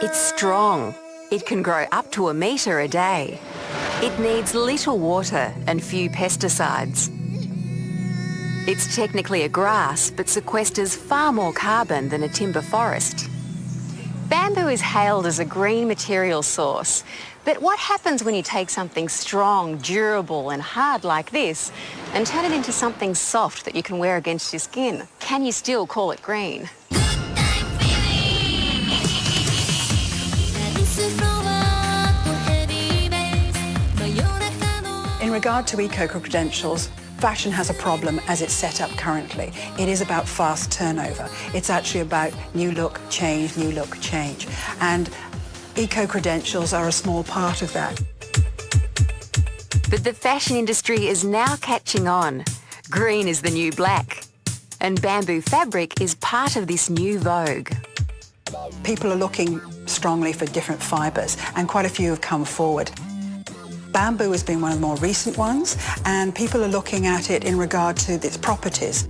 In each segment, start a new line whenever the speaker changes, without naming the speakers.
It's strong. It can grow up to 1 metre a day. It needs little water and few pesticides. It's technically a grass, but sequesters far more carbon than a timber forest. Bamboo is hailed as a green material source, but what happens when you take something strong, durable and hard like this and turn it into something soft that you can wear against your skin? Can you still call it green?
In regard to eco-credentials, fashion has a problem as it's set up currently. It is about fast turnover. It's actually about new look, change, new look, change. And eco-credentials are a small part of that.
But the fashion industry is now catching on. Green is the new black. And bamboo fabric is part of this new vogue.
People are looking strongly for different fibres, and quite a few have come forward. Bamboo has been one of the more recent ones, and people are looking at it in regard to its properties.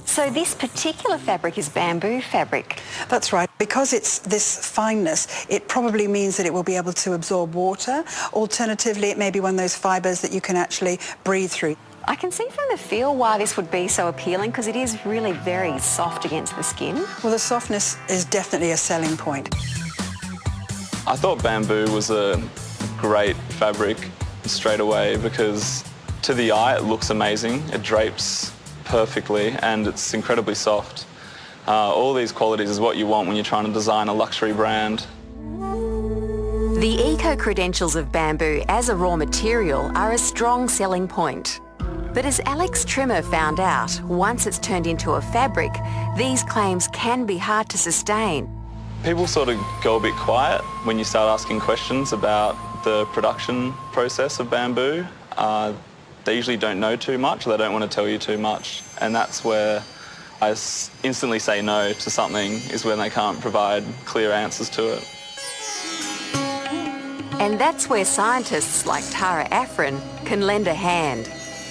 So this particular fabric is bamboo fabric?
That's right. Because it's this fineness, it probably means that it will be able to absorb water. Alternatively, it may be one of those fibres that you can actually breathe through.
I can see from the feel why this would be so appealing, because it is really very soft against the skin.
Well, the softness is definitely a selling point.
I thought bamboo was a great fabric straight away because to the eye it looks amazing, it drapes perfectly and it's incredibly soft. All these qualities is what you want when you're trying to design a luxury brand.
The eco-credentials of bamboo as a raw material are a strong selling point. But as Alex Trimmer found out, once it's turned into a fabric, these claims can be hard to sustain.
People sort of go a bit quiet when you start asking questions about the production process of bamboo. They usually don't know too much, or they don't want to tell you too much. And that's where I instantly say no to something, is when they can't provide clear answers to it.
And that's where scientists like Tara Afrin can lend a hand.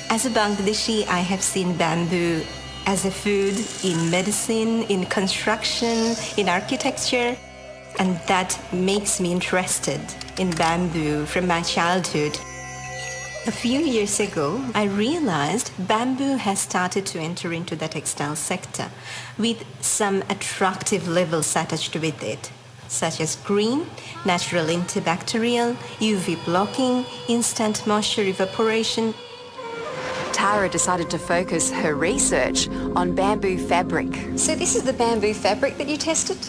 As a Bangladeshi, I have seen bamboo as a food in medicine, in construction, in architecture, and that makes me interested in bamboo from my childhood. A few years ago, I realized bamboo has started to enter into the textile sector with some attractive labels attached with it, such as green, natural antibacterial, UV blocking, instant moisture evaporation.
Tara decided to focus her research on bamboo fabric. So this is the bamboo fabric that you tested?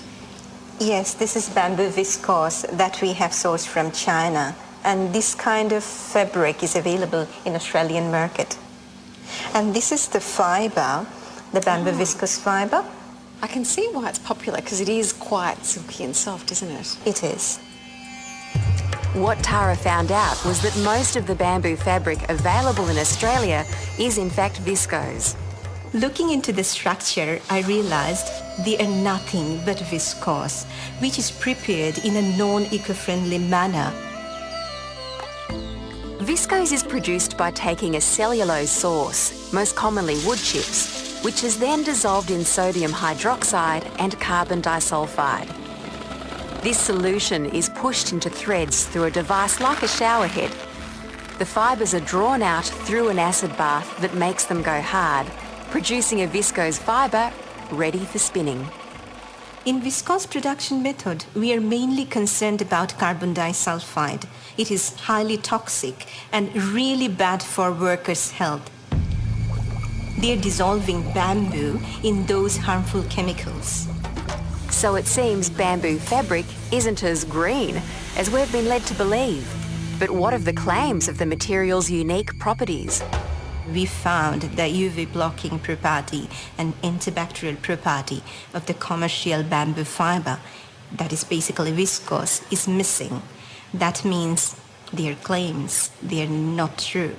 Yes, this is bamboo viscose that we have sourced from China. And this kind of fabric is available in Australian market. And this is the fibre, the bamboo viscose fibre.
I can see why it's popular, because it is quite silky and soft, isn't it?
It is.
What Tara found out was that most of the bamboo fabric available in Australia is in fact viscose.
Looking into the structure, I realized they are nothing but viscose, which is prepared in a non-eco-friendly manner.
Viscose is produced by taking a cellulose source, most commonly wood chips, which is then dissolved in sodium hydroxide and carbon disulfide. This solution is pushed into threads through a device like a shower head. The fibres are drawn out through an acid bath that makes them go hard, producing a viscose fibre ready for spinning.
In viscose production method, we are mainly concerned about carbon disulfide. It is highly toxic and really bad for workers' health. They are dissolving bamboo in those harmful chemicals.
So it seems bamboo fabric isn't as green as we've been led to believe. But what of the claims of the material's unique properties?
We found the UV blocking property and antibacterial property of the commercial bamboo fiber, that is basically viscose, is missing. That means their claims, they're not true.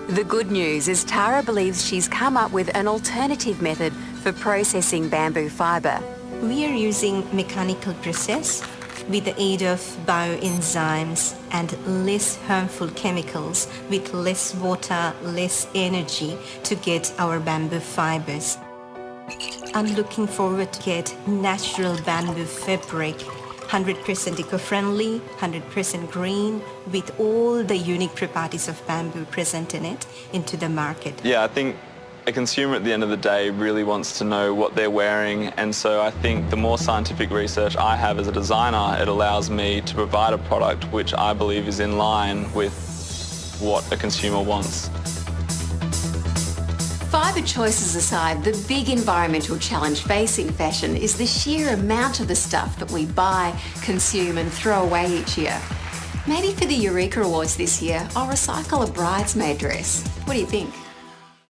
The good news is Tara believes she's come up with an alternative method for processing bamboo fibre.
We are using mechanical process with the aid of bioenzymes and less harmful chemicals with less water, less energy to get our bamboo fibers. I'm looking forward to get natural bamboo fabric, 100% eco-friendly, 100% green, with all the unique properties of bamboo present in it, into the market.
Yeah, I think a consumer at the end of the day really wants to know what they're wearing, and so I think the more scientific research I have as a designer, it allows me to provide a product which I believe is in line with what a consumer wants.
Fibre choices aside, the big environmental challenge facing fashion is the sheer amount of the stuff that we buy, consume and throw away each year. Maybe for the Eureka Awards this year, I'll recycle a bridesmaid dress. What do you think?